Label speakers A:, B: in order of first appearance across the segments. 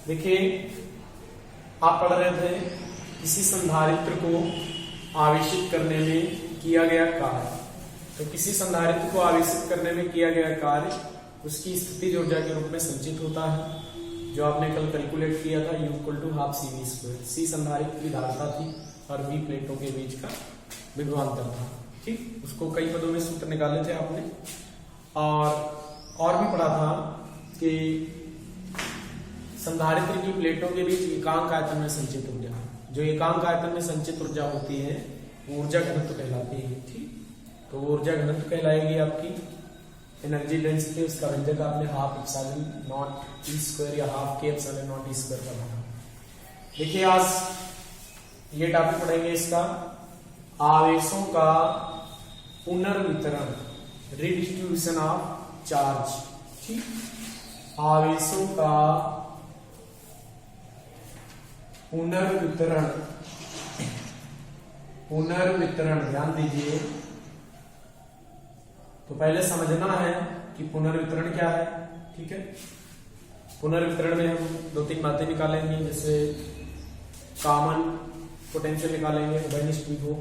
A: देखिए आप पढ़ रहे थे किसी संधारित्र को आवेशित करने में किया गया कार्य। तो किसी संधारित्र को आवेशित करने में किया गया कार्य उसकी स्थितिज ऊर्जा के रूप में संचित होता है, जो आपने कल कैलकुलेट किया था, U = 12 CV²। C संधारित्र की धारिता थी और V प्लेटों के बीच का विभवांतर था। ठीक, उसको कई पदों में सूत्र निकाले थे आपने। और भी पढ़ा था कि संधारित्र की प्लेटों के बीच एकांक आयतन में संचित ऊर्जा, जो एकांक आयतन में संचित ऊर्जा होती है वो ऊर्जा घनत्व कहलाती है। ठीक, तो ऊर्जा घनत्व कहलाएगी आपकी एनर्जी डेंसिटी। उसका व्यंजक आपने हाफ एप्सिलॉन नॉट E² या half K epsilon not E² का बना। देखिए आज ये टॉपिक पढ़ेंगे इसका आवेशों का पुनर्वितरण, रिडिस्ट्रीब्यूशन ऑफ चार्ज। ठीक, आवेशों का पुनर्वितरण, ध्यान दीजिए। तो पहले समझना है कि पुनर्वितरण क्या है। ठीक है, पुनर्वितरण में हम 2-3 बातें निकालेंगे, जैसे कॉमन पोटेंशियल निकालेंगे उभयनिष्ठ विभव,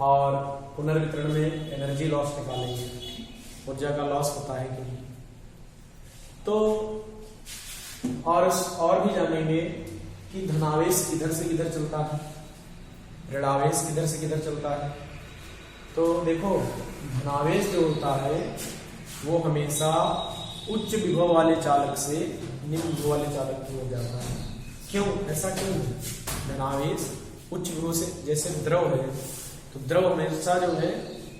A: और पुनर्वितरण में एनर्जी लॉस निकालेंगे, ऊर्जा का लॉस होता है कि नहीं। तो और भी जानेंगे कि धनावेश किधर से किधर चलता है, ऋणावेश किधर से किधर चलता है। तो देखो धनावेश जो होता है वो हमेशा उच्च विभव वाले चालक से निम्न विभव वाले चालक की ओर जाता है। क्यों, ऐसा क्यों है? धनावेश उच्च विभव से, जैसे द्रव है तो द्रव हमेशा जो है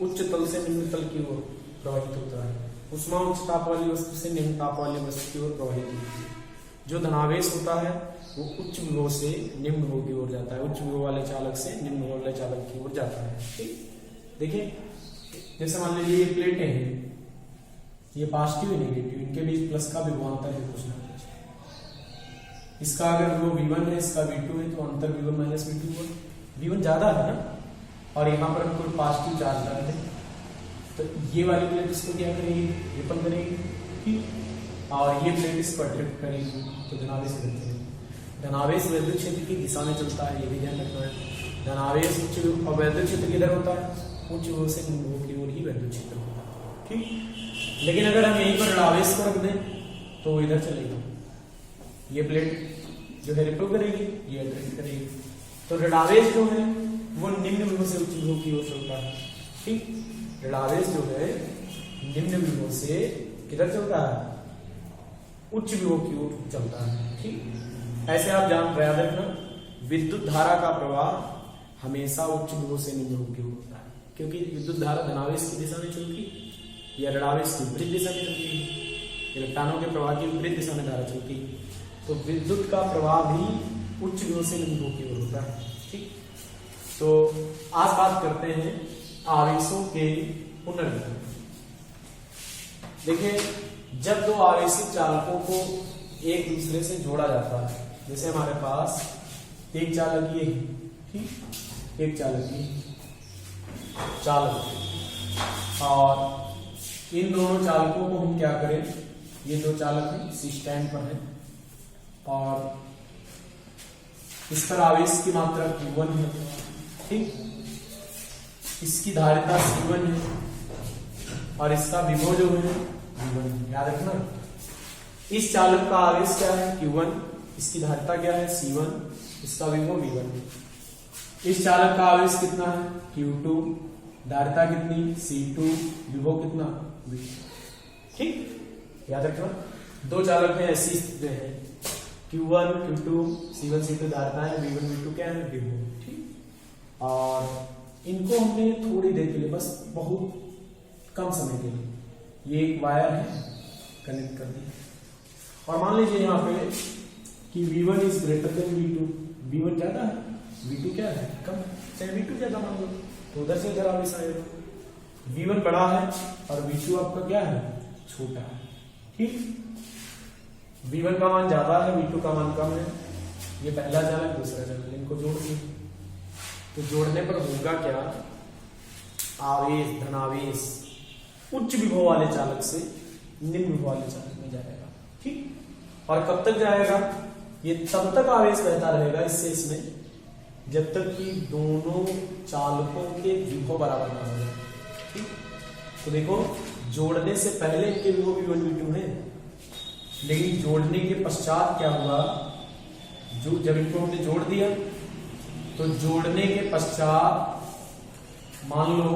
A: उच्च तल से निम्न तल की ओर प्रवाहित होता है, उष्मा उच्च ताप वाली वस्तु से निम्न ताप वाली वस्तु की ओर प्रवाहित होती है। जो धनावेश होता है वो उच्च विभव से निम्न विभव की ओर जाता है, उच्च विभव वाले चालक से निम्न विभव वाले चालक की ओर जाता है। ठीक, देखिए जैसे मान लीजिए ये प्लेटें हैं, ये पॉजिटिव नेगेटिव, इनके बीच प्लस का विभवांतर है कुछ ना कुछ। इसका अगर वो V1 है, इसका V2 है, तो अंतर V1 - V2 होगा। V1 ज्यादा है ना, और यहाँ पर हम कोई पॉजिटिव चार्ज डाल दें तो ये वाली प्लेट इसको क्या करेगी, रिपल करेगी। ठीक, और ये प्लेट इसको अट्रैक्ट करेगी, तो धनावेश इधर चलेगी। धनावेश वैद्युत क्षेत्र की दिशा में चलता है, ये भी ध्यान रखना है। धनावेश उच्च और वैद्युत क्षेत्र किधर होता है, उच्च विभव से निम्न विभव की ओर ही वैद्युत क्षेत्र होता है। ठीक, लेकिन अगर हम यहीं पर ऋणावेश को रख दें तो इधर चलेगा, ये प्लेट जो है रिपल करेगी, ये अट्रैक्ट करेगी। तो ऋणावेश जो है वो निम्न विभव से उच्च विभव की ओर चलता है। ठीक, ऋणावेश जो है निम्न विभव से किधर चलता है, उच्च विभव की ओर चलता है। ठीक, ऐसे आप याद रखना, विद्युत धारा का प्रवाह हमेशा उच्च विभव से निम्न विभव की ओर होता है, क्योंकि विद्युत धारा धनावेश की दिशा में चलती है या ऋणावेश की विपरीत दिशा में चलती है। इलेक्ट्रॉनों के प्रवाह की विपरीत दिशा में धारा चलती है, तो विद्युत का प्रवाह भी उच्च विभव से निम्न विभव की ओर होता है। ठीक, तो आज बात करते हैं आवेशों के पुनर्वितरण। देखिए जब दो आवेशित चालकों को एक दूसरे से जोड़ा जाता है, जैसे हमारे पास एक चालक ये है, ठीक, एक चालक ये चालक, और इन दोनों चालकों को हम क्या करें, ये दो चालक हैं, इसी स्टैंड पर है, और इस पर आवेश की मात्रा Q1 है। ठीक, इसकी धारिता C1 है और इसका विभव जो है V1 है। याद रखना, इस चालक का आवेश क्या है, Q1, इसकी धारिता क्या है, C1, इसका विभव V1 है। इस चालक का आवेश कितना है, Q2, धारिता कितनी, C2, विभव कितना, V2। ठीक, याद रखना, दो चालक हैं, ऐसी स्थिति है, Q1, Q2, C1, C2 धारिता है, V1, V2 क्या है, विभव। ठीक, और इनको हमने थोड़ी देर के लिए, बस बहुत कम समय के लिए ये एक वायर है कनेक्ट कर दी, और मान लीजिए यहाँ पे कि V1 is greater than V2, V1 ज्यादा है, V2 क्या है, कम, चाहे V2 ज्यादा मान लो, तो उधर से इधर आवेश आएगा। V1 बड़ा है और V2 आपका क्या है, छोटा है। ठीक, V1 का मान ज्यादा है, V2 का मान कम है, ये पहला चालक, दूसरा चालक, इनको जोड़ दिए, तो जोड़ने पर होगा क्या, आवेश, धनावेश उच्च विभव वाले चालक से निम्न विभव वाले चालक में जाएगा। ठीक, और कब तक जाएगा, ये तब तक आवेश बहता रहेगा इससे इसमें जब तक कि दोनों चालकों के विभव बराबर ना हो जाए। ठीक, तो देखो जोड़ने से पहले इनके विभव V1 V2 है, लेकिन जोड़ने के पश्चात क्या हुआ, जो जब इनको हमने जोड़ दिया तो जोड़ने के पश्चात मान लो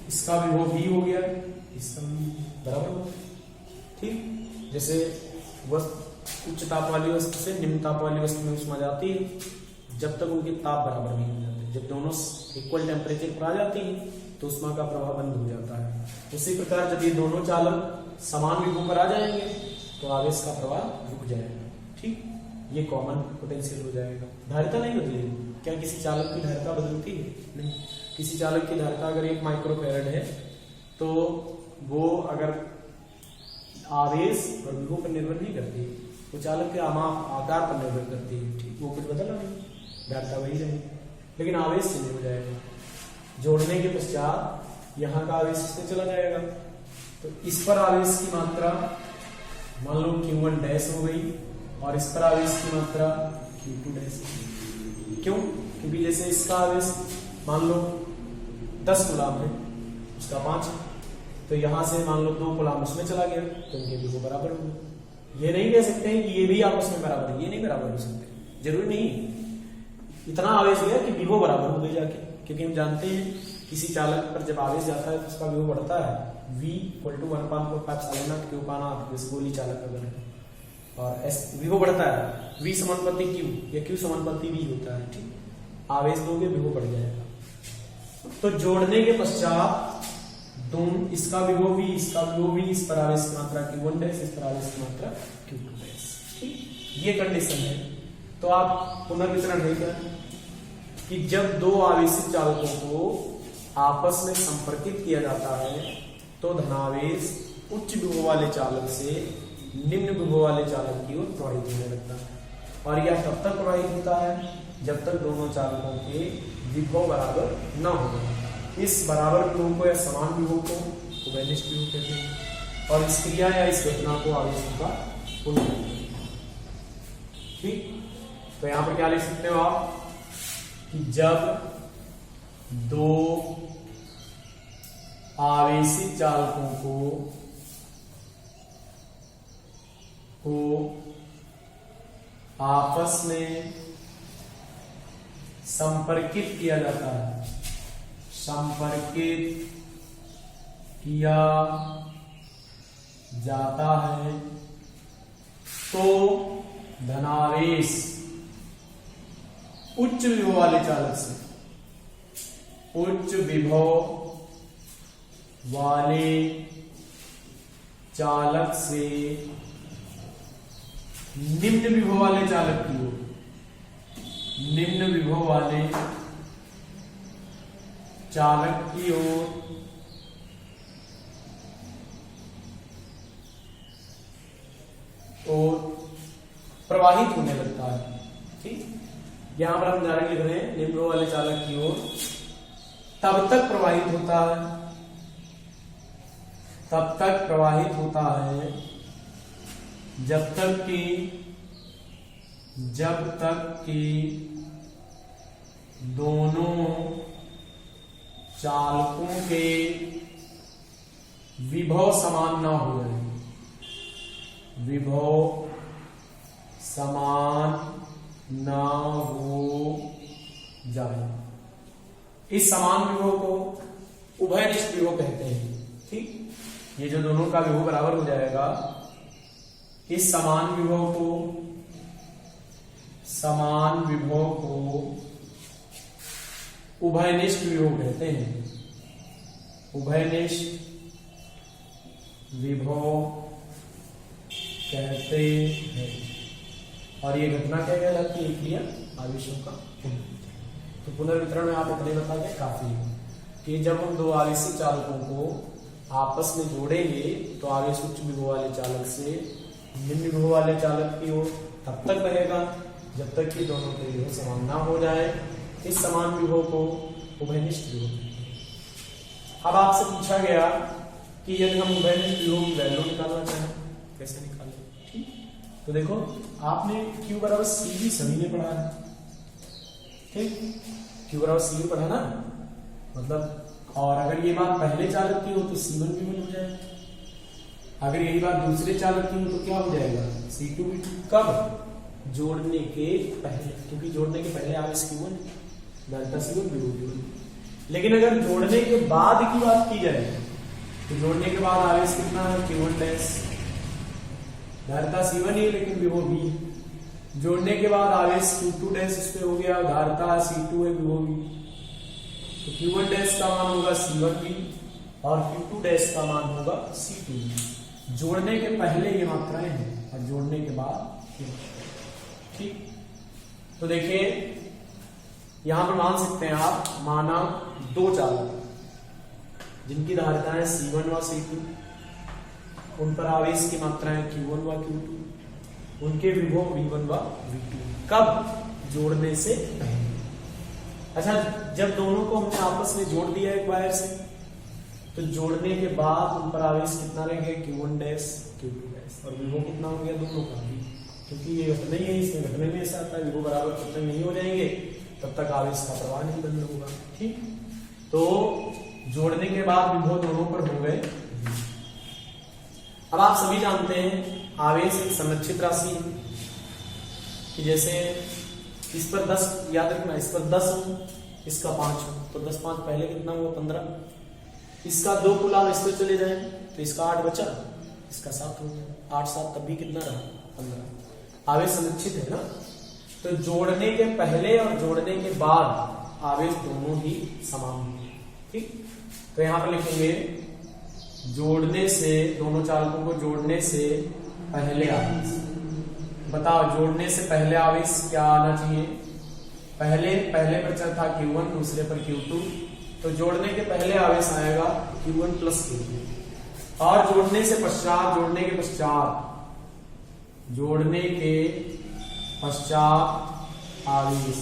A: इसका विभव V हो गया, इसका बराबर हो। ठीक, जैसे वस्तु उच्च ताप वाली वस्तु से निम्न ताप वाली वस्तु में ऊष्मा जाती है जब तक उनके ताप बराबर नहीं हो जाते। जब दोनों इक्वल टेम्परेचर पर आ जाती है तो ऊष्मा का प्रवाह बंद हो जाता है। उसी प्रकार जब ये दोनों चालक समान विभव पर आ जाएंगे तो आवेश का प्रवाह रुक जाएगा। ठीक, ये कॉमन पोटेंशियल हो जाएगा। धारिता नहीं बदलेगी। क्या किसी चालक की धारिता बदलती है? नहीं। किसी चालक की धारिता अगर 1 माइक्रोफैरड है तो वो अगर आवेश और विभव पर निर्भर नहीं करती, वो चालक के आकार पर निर्भर करती है। ठीक, वो कुछ बदला नहीं, धारिता वही रहेगी, लेकिन आवेश चेंज हो जाएगा। जोड़ने के पश्चात यहाँ का आवेश इसमें चला जाएगा तो इस पर आवेश की मात्रा मान लो Q1 डैश हो गई और इस पर आवेश की मात्रा Q2 डैश। क्यों? क्योंकि जैसे इसका आवेश मान लो 10 कूलाम है, उसका 5 है, तो यहां से मान लो 2 कूलाम उसमें चला गया तो इनके भी वो बराबर होंगे। ये नहीं कह सकते हैं कि ये भी आपस में बराबर है, ये नहीं बराबर हो सकते, जरूरी नहीं इतना आवेश गया कि विभव बराबर हो गए जाके। क्योंकि हम जानते हैं किसी चालक पर जब आवेश जाता है तो उसका विभव बढ़ता है V = 1/4 Q/R, जैसे गोली चालक अगर है, और S विभव बढ़ता है V समानुपाती Q या Q समानुपाती V होता है। ठीक, आवेश दोगे विभव बढ़ जाएगा। तो जोड़ने के पश्चात दोनों इसका विभव V, इसका विभव V, इस पर आवेश की मात्रा Q1 डैश, इस पर आवेश की मात्रा Q2 डैश। ठीक, ये कंडीशन है। तो आप पुनर्वितरण है क्या कि जब दो आवेशित चालकों को आपस में संपर्कित किया जाता है तो धनावेश उच्च विभव वाले चालक से निम्न विभव वाले चालक की ओर प्रवाहित होने लगता है। और यह तब तक प्रवाहित होता है जब तक दोनों चालकों के विभव बराबर न हो जाए। इस बराबर विभव को या समान विभव को उभयनिष्ठ विभव कहते हैं और इस क्रिया या इस घटना को आवेशों का पुनर्वितरण। ठीक, तो यहां पर क्या लिख सकते हो आप कि जब दो आवेशित चालकों को आपस में संपर्कित किया जाता है, संपर्कित किया जाता है तो धनावेश उच्च विभव वाले चालक से, उच्च विभव वाले चालक से निम्न विभव वाले चालक की ओर, निम्न विभव वाले चालक की ओर प्रवाहित होने लगता है। ठीक, यहां पर हम डायरेक्ट लिख रहे हैं निम्न विभव वाले चालक की ओर तब तक प्रवाहित होता है, तब तक प्रवाहित होता है जब तक कि दोनों चालकों के विभव समान ना हो जाए, विभव समान ना हो जाए। इस समान विभव को उभयनिष्ठ विभव कहते हैं। ठीक, ये जो दोनों का विभव बराबर हो जाएगा, इस समान विभव को उभयनिष्ठ विभव कहते हैं। उभयनिष्ठ विभव कहते हैं और ये घटना क्या कहलाती है? क्रिया आवेशों का पुनर्वितरण। तो पुनर्वितरण में आप इतने बता दें काफी है कि जब हम दो आवेशित चालकों को आपस में जोड़ेंगे तो आवेश उच्च विभव वाले चालक से निम्न विभव वाले चालक की ओर तब तक रहेगा जब तक कि दोनों के विभव समान ना हो जाए। इस समान विभव को उभयनिष्ठ विभव कहते हैं। अब आपसे पूछा गया कि यदि हम उभयनिष्ठ विभव की वैल्यू निकालना चाहें कैसे निकालें? ठीक, तो तो देखो आपने Q बराबर CV सभी ने पढ़ा है, ठीक, Q बराबर CV पढ़ा ना, मतलब और अगर ये बात पहले चालक की हो तो C1 V1 हो जाएगा, अगर यही बात दूसरे चालक की हो तो क्या हो जाएगा C2 V2। कब? जोड़ने के पहले, क्योंकि जोड़ने के पहले आवेश Q1 डेल्टा C1 V1। लेकिन अगर जोड़ने के बाद की बात की जाए तो जोड़ने के बाद आवेश कितना है Q1 डैश, धारिता C1 ही लेकिन विभव V। जोड़ने के बाद आवेश Q2 डैश इस पे हो गया, धारिता C2 है विभव V। तो Q1 डैश का मान होगा C1 V और Q2 डैश का मान होगा C2 V। जोड़ने के पहले ये मात्राएं हैं और जोड़ने के बाद, ठीक। तो देखिए यहां पर मान सकते हैं आप, माना दो चालक जिनकी धारिताएं C1 व C2, उन पर आवेश की मात्राएं Q1 व Q2, उनके विभव V1 व V2। कब? जोड़ने से पहले। अच्छा, जब दोनों को हमने आपस में जोड़ दिया एक वायर से, तो जोड़ने के बाद उन पर आवेश कितना रह गया Q1 डैश Q2 डैश, और विभव कितना हो गया दोनों का भी, क्योंकि ये घटना ही है, इसमें घटने में ऐसा आता है विभव बराबर जब तक नहीं हो जाएंगे तब तक आवेश का प्रवाह नहीं बंद होगा, ठीक। तो जोड़ने के बाद विभव दोनों पर हो गए। अब आप सभी जानते हैं आवेश एक संरक्षित राशि है, कि जैसे इस पर 10 याद रखना, इस पर 10 हो, इसका 5 हो, तो 10 5 पहले कितना हुआ 15। इसका 2 गुलाब इस पर चले जाए तो इसका 8 बचा, इसका 7 हो गया, 8 7 तब भी कितना रहा 15। आवेश संरक्षित है ना, तो जोड़ने के पहले और जोड़ने के बाद आवेश दोनों ही समान होंगे, ठीक। तो यहां पर लिखेंगे जोड़ने से, दोनों चालकों को जोड़ने से पहले आवेश। बताओ जोड़ने से पहले आवेश क्या आना चाहिए? पहले पर चल था Q1, दूसरे पर Q2, तो जोड़ने के पहले आवेश आएगा Q1 प्लस Q2। और जोड़ने के पश्चात आवेश,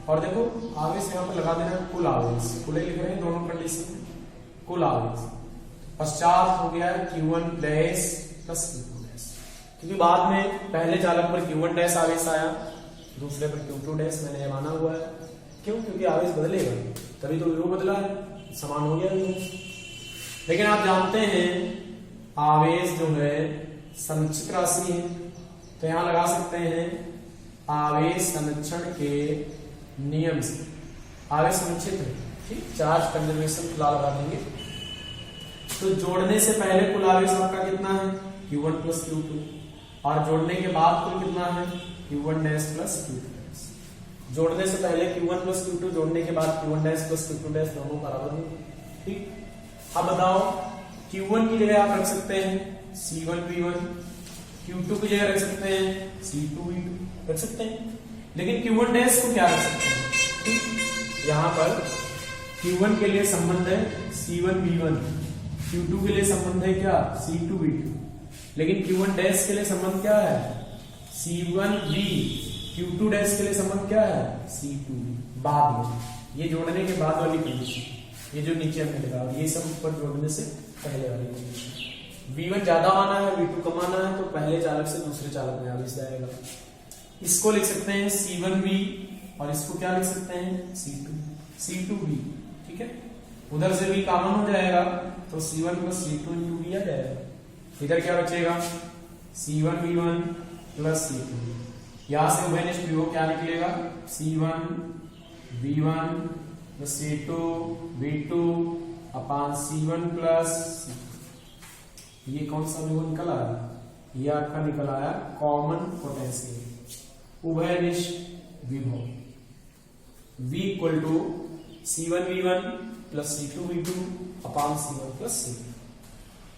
A: और देखो आवेश यहां पर लगा देना कुल आवेश, कुल लिख रहे हैं दोनों कंडीशन में, कुल आवेश पश्चात हो गया Q1 dash plus Q2 dash, क्योंकि बाद में पहले चालक पर Q1 डैश आवेश आया, दूसरे पर Q2 डैश मैंने ये माना हुआ है, क्यों? क्योंकि आवेश बदलेगा तभी तो विभव बदला है, समान हो गया विभव। लेकिन आप जानते हैं आवेश जो है संरक्षित राशि है, तो यहां लगा सकते हैं आवेश संरक्षण के नियम से, आवेश संरक्षित है, ठीक, चार्ज कंजर्वेशन ला लगा देंगे। तो जोड़ने से पहले कुल आवेश आपका कितना है Q1 प्लस Q2, और जोड़ने के बाद कुल कितना है Q1 dash plus Q2 dash. जोड़ने से पहले Q1 प्लस Q2, जोड़ने के बाद Q1 dash plus Q2 dash, दोनों बराबर होंगे, ठीक। अब बताओ Q1 की जगह आप रख सकते हैं C1 V1, Q2 की जगह रख सकते हैं C2 V2, रख सकते हैं, लेकिन Q1 डैश को क्या रख सकते हैं, ठीक। यहाँ पर Q1 के लिए संबंध है C1 V1, Q2 के लिए संबंध है क्या C2 V2, लेकिन Q1 डैश के लिए संबंध क्या है C1 V, Q2 डैश के लिए संबंध क्या है C2 V। बाद में ये जोड़ने के बाद वाली कंडीशन, ये जो नीचे हमने लिखा, ये सब ऊपर जोड़ने से पहले वाली कंडीशन। V1 ज्यादा माना है, V2 कम माना है, तो पहले चालक से दूसरे चालक में आवेश जाएगा। इसको लिख सकते हैं C1V और इसको क्या लिख सकते हैं C2V, ठीक है। उधर से भी कॉमन हो जाएगा तो C1 plus C2 into V आ जाएगा। इधर क्या बचेगा C1V1 प्लस C2। यहां से उभयनिष्ठ विभव क्या निकलेगा C1V1 plus C2V2 upon C1 plus C2। ये कौन सा विभव निकल आया? ये आपका निकल आया कॉमन पोटेंशियल, उभयनिष्ठ विभव V equal to C1V1 plus C2V2 upon C1 plus C2।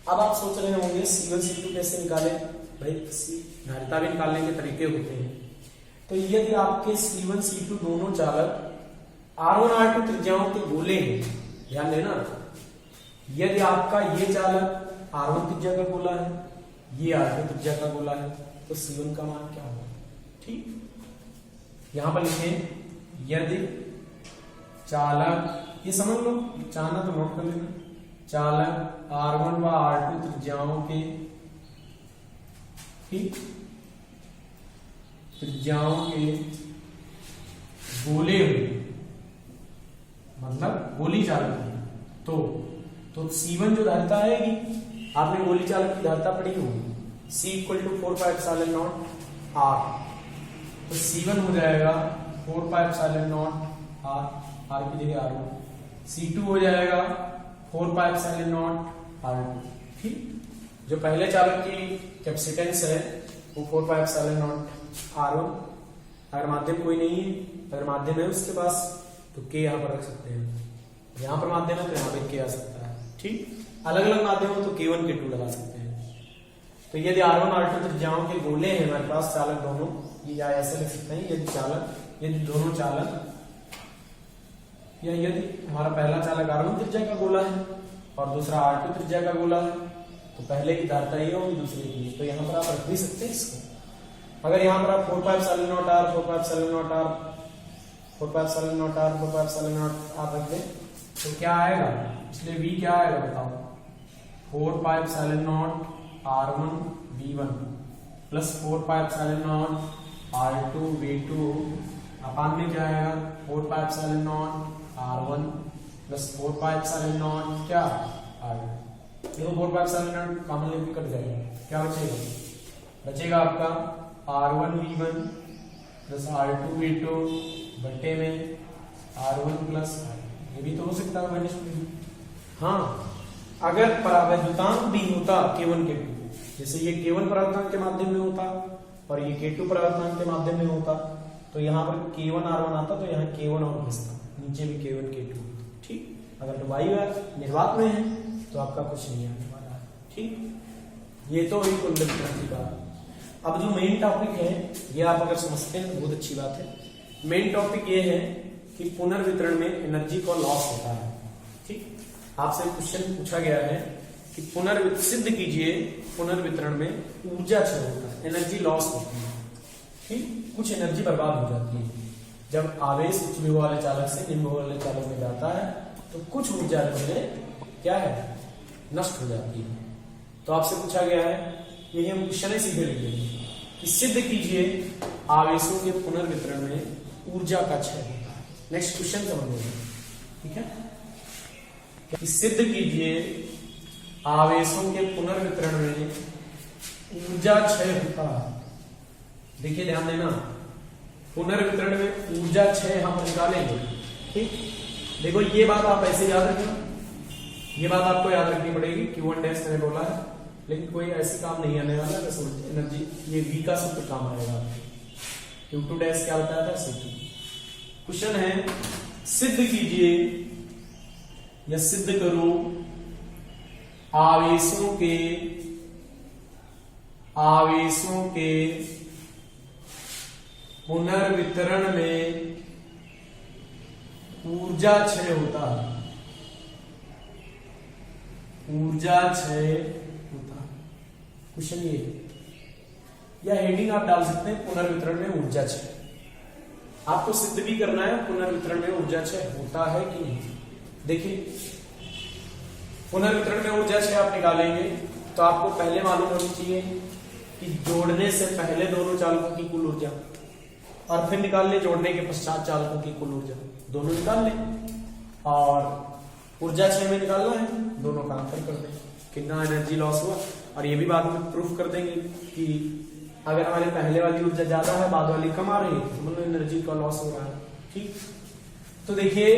A: अब आप सोच रहे होंगे C1 C2 कैसे निकाले? भाई धारिता भी निकालने के तरीके होते हैं। तो यदि आपके C1 C2 दोनों चालक R1 R2 त्रिज्याओं के गोले हैं, ध्यान देना, यदि आपका ये चालक R1 त्रिज्या का गोला है, ये R2 त्रिज्या का गोला है, तो C1 का मान क्या होगा, ठीक। यहां पर लिखें यदि चालक, ये समझ लो, चाहना तो नोट कर लेना, चालक R1 व R2 त्रिज्याओं के, ठीक, त्रिज्याओं के गोले हुए, मतलब गोली चालक तो C1 जो धारिता आएगी, आपने गोली चालक की धारिता पढ़ी होगी, C = 4πε0 R, तो C1 हो जाएगा 4πε0 R की जगह R1, C2 हो जाएगा 4πε0 R2। ठीक, जो पहले चालक की कैपेसिटेंस है वो 4πε0 R1, अगर माध्यम कोई नहीं है, अगर माध्यम है उसके पास तो K यहाँ पर रख सकते हैं, यहाँ पर माध्यम है तो यहाँ पे K आ सकता है। ठीक, अलग अलग माध्यम हो तो K1 K2 लगा सकते हैं। तो यदि R1 R2 त्रिज्याओं के गोले हैं हमारे पास चालक दोनों, या ऐसे लिख सकते हैं, यदि दोनों चालक, या यदि हमारा पहला चालक R1 त्रिज्या का गोला है और दूसरा R2 त्रिज्या का गोला है, तो पहले की धारिता ये होगी, दूसरे की, तो यहाँ पर आप रख भी सकते हैं इसको। अगर यहाँ पर आप 4πε0 R 4πε0 R 4πε0 R 4πε0 R रख दें तो क्या आएगा, इसलिए V क्या आएगा बताओ, 4πε0 R1 V1 plus 4πε0 R2 V2 अपान में क्या आएगा, 4πε0 R1 प्लस 4πε0 क्या R2। देखो 4πε0 कॉमन लेके कट जाएगा, क्या बचेगा आपका R1 V1 plus R2 V2 बट्टे में R1 प्लस R2। ये भी तो हो सकता है मैंने, हाँ, अगर परावैद्युतांक भी होता K1 K2, जैसे ये K1 परावैद्युतांक के माध्यम में होता और ये K2 परावैद्युतांक के माध्यम में होता, तो यहाँ पर K1 R1 आता तो यहाँ K1 और घिसता, नीचे भी K1 K2। ठीक, अगर वायु निर्वात में है तो आपका कुछ नहीं आने वाला है। ठीक, ये तो हुई कुंडल वितरण की बात। अब जो मेन टॉपिक है, ये आप अगर समझते हैं तो बहुत अच्छी बात है। मेन टॉपिक ये है कि पुनर्वितरण में एनर्जी का लॉस होता है। ठीक, आपसे क्वेश्चन पूछा गया है कि सिद्ध कीजिए पुनर्वितरण में ऊर्जा क्षय होता है, एनर्जी लॉस होती है। ठीक, कुछ एनर्जी बर्बाद हो जाती है जब आवेश उच्च विभव वाले चालक से निम्न विभव वाले चालक में जाता है, तो कुछ ऊर्जा क्या है, नष्ट हो जाती है। तो आपसे पूछा गया है, यही हम क्वेश्चन सीधे लिख लेंगे कि सिद्ध कीजिए आवेशों के पुनर्वितरण में ऊर्जा का क्षय होता है। नेक्स्ट क्वेश्चन समझिए, ठीक है, कि सिद्ध कीजिए आवेशों के पुनर्वितरण में ऊर्जा क्षय होता है। देखिए ध्यान देना, पुनर्वितरण में ऊर्जा क्षय हम निकालेंगे। ठीक, देखो ये बात आप ऐसे याद रखना, ये बात आपको याद रखनी पड़ेगी कि Q1 डैश मैंने बोला है, लेकिन कोई ऐसी काम नहीं आने वाला एनर्जी, ये V का सूत्र काम आएगा। Q2 डैश क्या होता है, C2। क्वेश्चन है, सिद्ध कीजिए या सिद्ध करो आवेशों के पुनर्वितरण में ऊर्जा क्षय होता है, ऊर्जा क्षय होता है। क्वेश्चन ये, या हेडिंग आप डाल सकते हैं पुनर्वितरण में ऊर्जा क्षय। आपको सिद्ध भी करना है पुनर्वितरण में ऊर्जा क्षय होता है कि नहीं। देखिए, पुनर्वितरण में ऊर्जा क्षय आप निकालेंगे तो आपको पहले मालूम होनी चाहिए कि जोड़ने से पहले दोनों चालकों की कुल ऊर्जा, और फिर निकाल ले जोड़ने के पश्चात चालकों की कुल ऊर्जा, दोनों निकाल ले, और ऊर्जा क्षय में निकालना है, दोनों का अंतर कर दें कितना एनर्जी लॉस हुआ। और ये भी बाद में प्रूफ कर देंगे कि अगर हमारे पहले वाली ऊर्जा ज्यादा है, बाद वाली कम आ रही है, तो मतलब एनर्जी का लॉस हो रहा है। ठीक, तो देखिए,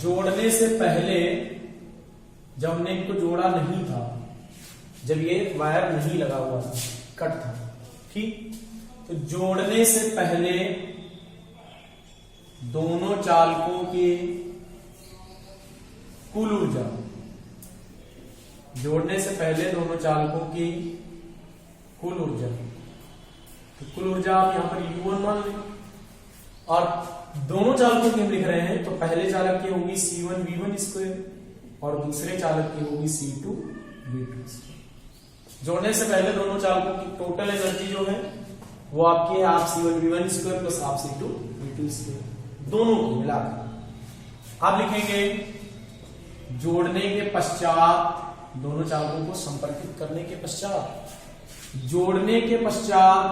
A: जोड़ने से पहले जब हमने इनको जोड़ा नहीं था, जब ये वायर नहीं लगा हुआ था, कट था, ठीक, तो जोड़ने से पहले दोनों चालकों की कुल ऊर्जा, जोड़ने से पहले दोनों चालकों की कुल ऊर्जा, तो कुल ऊर्जा आप यहां पर U1 मान लें, और दोनों चालकों की हम लिख रहे हैं तो पहले चालक की होगी C1 V1 स्क्वायर और दूसरे चालक की होगी C2 V2 स्क्वायर। जोड़ने से पहले दोनों चालकों की टोटल एनर्जी जो है वो आपकी है आप C1 V1 स्क्वायर प्लस आप C2 V2 स्क्वायर, दोनों को मिलाकर आप लिखेंगे जोड़ने के पश्चात, दोनों चालकों को संपर्कित करने के पश्चात, जोड़ने के पश्चात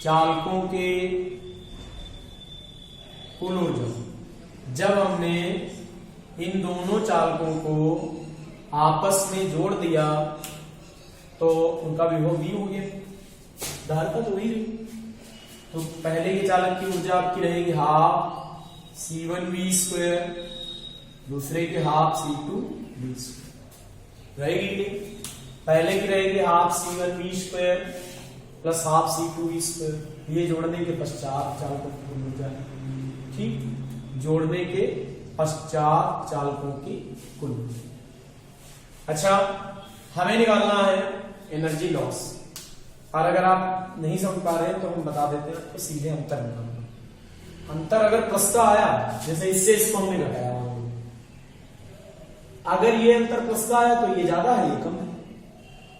A: चालकों के कुल ऊर्जा, जब हमने इन दोनों चालकों को आपस में जोड़ दिया तो उनका विभव v हो गया, धारिता तो वही रही। तो पहले के चालक की ऊर्जा आपकी रहेगी हाफ C1v², दूसरे की हाफ C2v² रहेगी। पहले की रहेगी half C1v² plus half C2v²। ये जोड़ने के पश्चात चालकों की कुल ऊर्जा, ठीक, जोड़ने के पश्चात चालकों की कुल ऊर्जा। अच्छा, हमें निकालना है एनर्जी लॉस, और अगर आप नहीं समझ पा रहे हैं तो हम बता देते हैं आपको, सीधे अंतर निकालना। अंतर अगर प्लस का आया, जैसे इससे इसको हमने घटाया, अगर ये अंतर प्लस का आया तो ये ज्यादा है, ये कम है,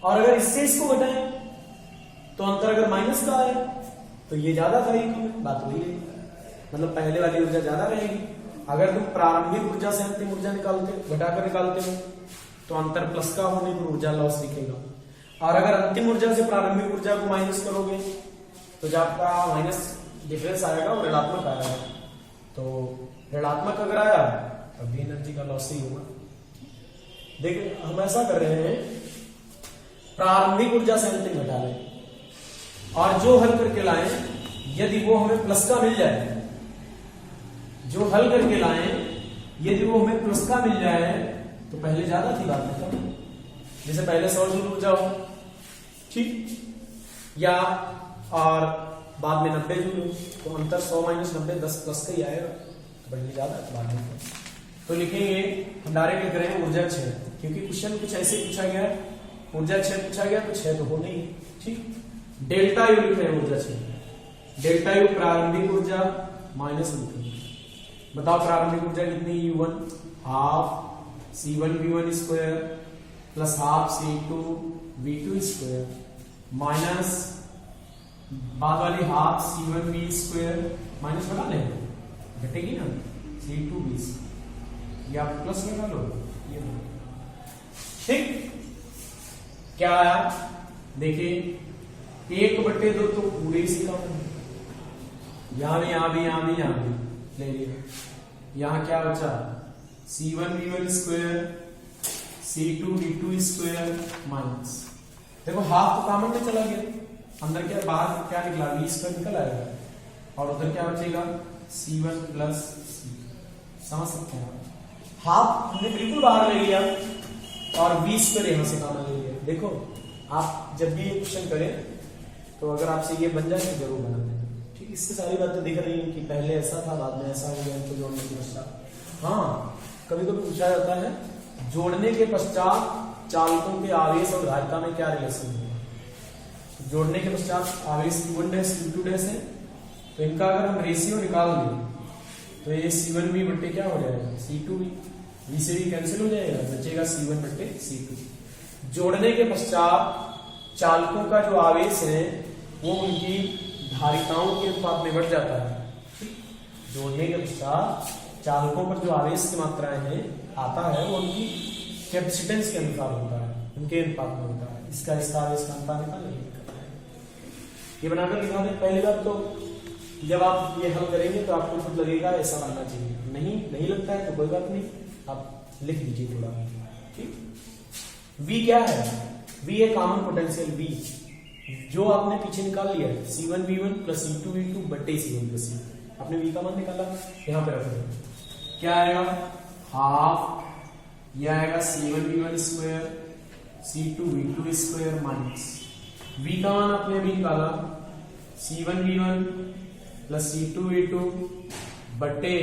A: और अगर इससे इसको घटाएं तो अंतर अगर माइनस का आया तो ये ज्यादा था, ये कम है, बात वही रहेगी। मतलब पहले वाली ऊर्जा ज्यादा रहेगी। अगर तुम प्रारंभिक ऊर्जा से अंतिम ऊर्जा घटाकर निकालते हो तो अंतर प्लस का होने पर ऊर्जा लॉस दिखेगा, और अगर अंतिम ऊर्जा से प्रारंभिक ऊर्जा को माइनस करोगे तो जब आपका माइनस डिफरेंस आएगा वो ऋणात्मक आएगा। तो ऋणात्मक अगर आया तब भी एनर्जी का लॉस ही होगा। देखिए हम ऐसा कर रहे हैं, प्रारंभिक ऊर्जा से अंतिम घटा लें और जो हल करके लाएं, यदि वो हमें प्लस का मिल जाए, जो हल करके लाएं यदि वो हमें प्लस का मिल जाए तो पहले ज्यादा थी, बाद में कम। जैसे पहले 100 जूल ऊर्जा हो, ठीक, या और बाद में 90 जूल हो, तो अंतर 100 माइनस 90 10 प्लस का ही आएगा, तो पहले ज्यादा बाद में कम। तो लिखेंगे, हम डायरेक्ट लिख रहे हैं ऊर्जा 6, क्योंकि क्वेश्चन कुछ ऐसे पूछा गया है, ऊर्जा 6 पूछा गया तो 6 तो हो नहीं, ठीक। डेल्टा यू लिख रहे हैं ऊर्जा 6, डेल्टा यू प्रारंभिक ऊर्जा माइनस अंतिम। बताओ प्रारंभिक ऊर्जा कितनी, U1 half C1v1² plus half C2v2² minus बाद वाली हाफ C1v² माइनस बना ले, घटेगी ना C2v², या प्लस लगा लो, ये ठीक। क्या आया देखिए, 1/2 तो पूरे ही सीखा, यहां भी यहां भी यहां भी यहां भी ले लिया। यहां क्या बचा, C1v1² C2v2² माइनस, देखो हाफ तो कॉमन में चला गया, अंदर क्या बाहर क्या निकला, v² निकल आएगा, और उधर क्या बचेगा C1 प्लस C। समझ सकते हैं, हाफ हमने बिल्कुल बाहर ले लिया और v² यहां से कॉमन ले लिया। देखो आप जब भी ये क्वेश्चन करें तो अगर आपसे ये बन जाए तो जरूर बना दें, ठीक। इससे सारी बातें दिख रही हैं कि पहले ऐसा था, बाद में ऐसा हो गया, इनको जोड़ने के पश्चात। हाँ, कभी कभी पूछा जाता है जोड़ने के पश्चात चालकों के आवेश और धारिता में क्या रिलेशन है। जोड़ने के पश्चात आवेश Q1' Q2' है, तो इनका अगर हम रेशियो निकाल दें तो ये C1v बट्टे क्या हो जाएगा, C2v, v से भी कैंसिल हो जाएगा, बचेगा C1 बट्टे C2। जोड़ने के पश्चात चालकों का जो आवेश है वो उनकी धारिताओं के अनुपात में बढ़ जाता है। जोड़ने के पश्चात चालकों पर जो आवेश की मात्राएं हैं आता है वो उनकी कैपेसिटेंस के अनुसार होता है, उनके अनुपात में होता है। इसका आवेश का अनुपात निकालेंगे, ये बनाकर दिखा दें। पहली बात तो जब आप ये हल करेंगे तो आपको खुद लगेगा ऐसा बनना चाहिए, नहीं लगता है तो कोई बात नहीं, आप लिख दीजिए थोड़ा, ठीक। V क्या है, V है कॉमन पोटेंशियल V, जो आपने पीछे निकाल लिया है C1v1 प्लस C2v2 बट्टे C1 प्लस C, आपने V का मान निकाला, यहां पे रख दो। क्या आएगा, हाफ, यह आएगा C1v1² C2v2² माइनस V का मान आपने अभी निकाला C1v1 प्लस C2v2 बट्टे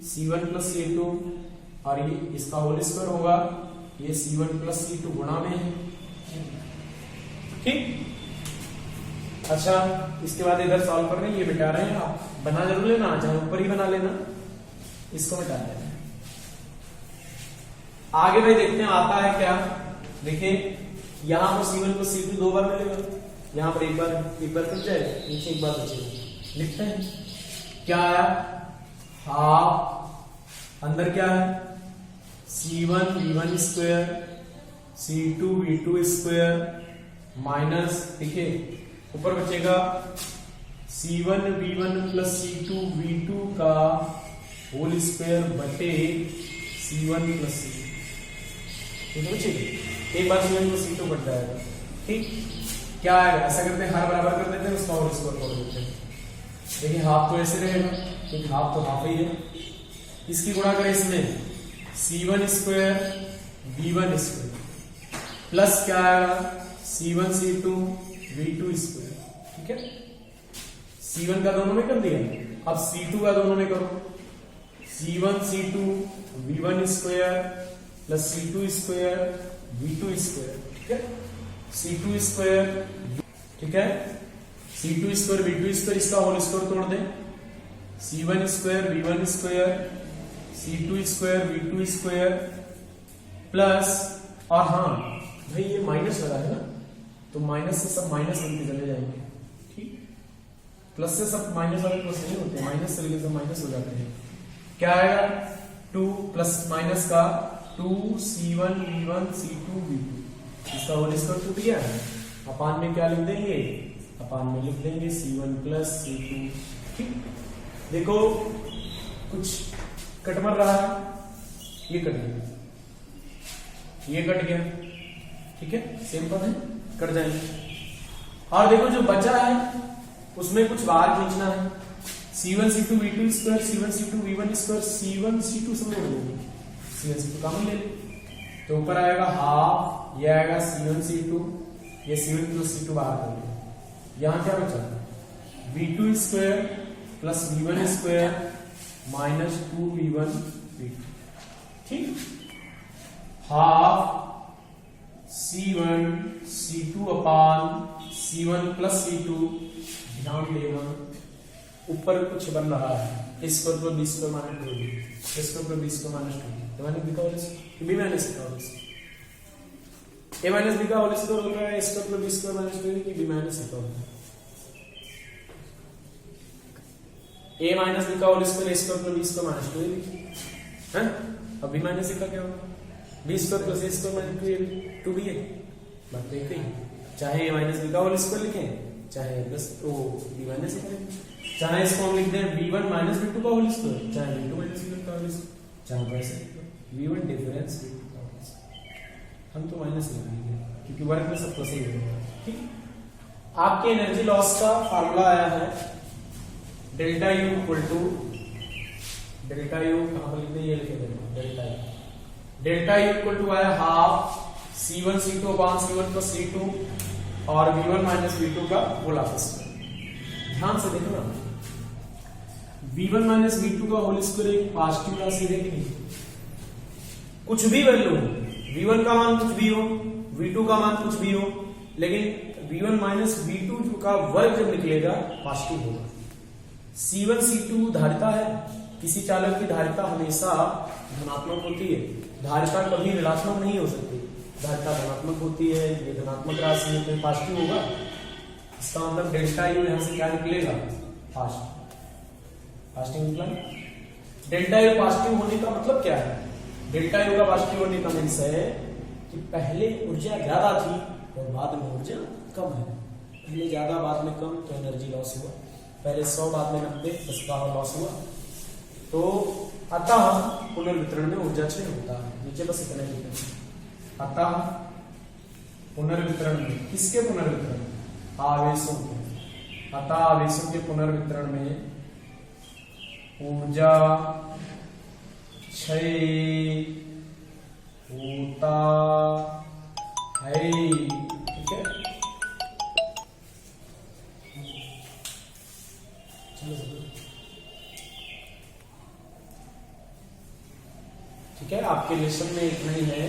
A: C1 प्लस C2, और ये इसका होल स्क्वायर होगा, ये C1 प्लस C2 गुणा में है, ठीक। अच्छा, इसके बाद इधर सॉल्व कर रहे हैं, ये मिटा रहे हैं, आप बना जरूर लेना, चाहे ऊपर ही बना लेना, इसको मिटा देना। आगे भाई देखते हैं आता है क्या। देखिए यहां पर C1 प्लस C2 दो बार मिलेगा, यहां पर एक बार कट जाएगा, नीचे एक बार बचेगा। लिखते हैं क्या आया, हाफ, अंदर क्या है C1v1² C2v2² माइनस, देखिए ऊपर बचेगा C1V1 प्लस C2V2 का होल स्क्वायर बटे C1 प्लस C2। एक बार C1 प्लस C2 बट जाएगा। ठीक, क्या आएगा? ऐसा करते हैं, हर बराबर कर देते हैं, उसका होल स्क्वायर तोड़ देते हैं। देखिए हाफ तो ऐसे रहेगा, क्योंकि हाफ तो हाफ ही है। इसकी गुणा करें इसमें C1 square V1 square plus क्या आएगा C1 C2 V2 स्क्वायर। ठीक है, C1 का दोनों में कर दिया, अब C2 का दोनों में करो। C1 C2 V1 square plus C2 square V2 square. ठीक है, C2 स्क्वायर, ठीक है, C2 स्क्वायर V2 स्क्वायर, इसका होल स्क्वायर तोड़ दें। C1 square V1 square, C2 square V2 square plus, और हाँ भाई ये माइनस लगा है ना, तो माइनस से सब माइनस बनते चले जाएंगे। ठीक, प्लस से सब माइनस वाले प्लस नहीं होते, माइनस से लेकर सब माइनस हो जाते हैं। क्या आएगा? 2 प्लस माइनस का 2C1 V1 C2 V2, इसका होल स्क्वायर टूट गया है। अपान में क्या लिख देंगे? अपान में लिख देंगे C1 प्लस C2। ठीक, देखो कुछ कट मर रहा है, ये कट गया, ये कट गया। ठीक है, सेम पद है, कट जाएंगे। और देखो जो बचा है उसमें कुछ बाहर खींचना है। C1 C2 V2 square, C1 C2 V1 square, C1 C2 सब ले लेंगे, C1 C2 कॉमन ले लेंगे, तो ऊपर आएगा हाफ, ये आएगा C1 C2, ये C1 प्लस C2 बाहर कर लिया। यहां क्या बचा? V2 square plus V1 square minus 2V1 V2। ठीक, half C1 C2 upon C1 plus C2। ध्यान देना ऊपर कुछ बन रहा है, square plus b square minus 2b, square plus b square minus 2b। मैंने लिखा होगा इसको b माइनस का होगा, a माइनस b का होल स्क्वायर होता है square plus b square minus 2b की b माइनस का होता है। a माइनस b का whole square square plus b square minus 2b है। अब b माइनस का क्या होगा? b square plus a square minus 2b है। बात एक ही, चाहे a माइनस b का होल स्क्वायर लिखें, चाहे बस तो b माइनस करें, चाहे इसको हम लिख दें b1 माइनस b2 का होल स्क्वायर, चाहे b2 माइनस b1 का होल स्क्वायर, चाहे वैसे v1 डिफरेंस v2 का होल स्क्वायर। हम तो माइनस लिख देंगे क्योंकि वर्ग में सब प्लस ही है। ठीक, आपके एनर्जी लॉस का फार्मूला आया है delta U equal to, delta U कहां पर लिखते हैं, ये लिखे देना डेल्टा U इक्वल टू आया half C1 C2 upon C1 plus C2 और V1 माइनस V2 का होल स्क्वायर। ध्यान से देखो ना, V1 माइनस V2 का होल स्क्वायर एक पॉजिटिव राशि है कि नहीं? कुछ भी वैल्यू हो, V1 का मान कुछ भी हो, V2 का मान कुछ भी हो, लेकिन V1 माइनस V2 का वर्ग जब निकलेगा पॉजिटिव होगा। C1 C2 धारिता है, किसी चालक की धारिता हमेशा धनात्मक होती है, धारिता कभी ऋणात्मक नहीं हो सकती, धारिता धनात्मक होती है। ये धनात्मक राशि है तो पॉजिटिव होगा, इसका मतलब डेल्टा U यहां से क्या निकलेगा? पॉजिटिव निकला। डेल्टा U पॉजिटिव होने का मतलब क्या है? डेल्टा U का पॉजिटिव होने का मीन्स है कि पहले ऊर्जा ज्यादा थी और बाद में ऊर्जा कम है। पहले ज्यादा बाद में कम, तो एनर्जी लॉस हुआ। पहले 100 बाद में 90, 10 का लॉस हुआ। तो अतः पुनर्वितरण में ऊर्जा क्षय होता है। नीचे बस इतना ही लिखना है। अतः पुनर्वितरण में, किसके पुनर्वितरण? आवेशों के। अतः आवेशों के पुनर्वितरण में ऊर्जा क्षय होता है। ठीक है, ठीक है, आपके लेसन में इतना ही है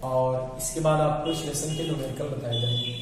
A: और इसके बाद आपको इस लेसन के न्यूमेरिकल बताए जाएंगे।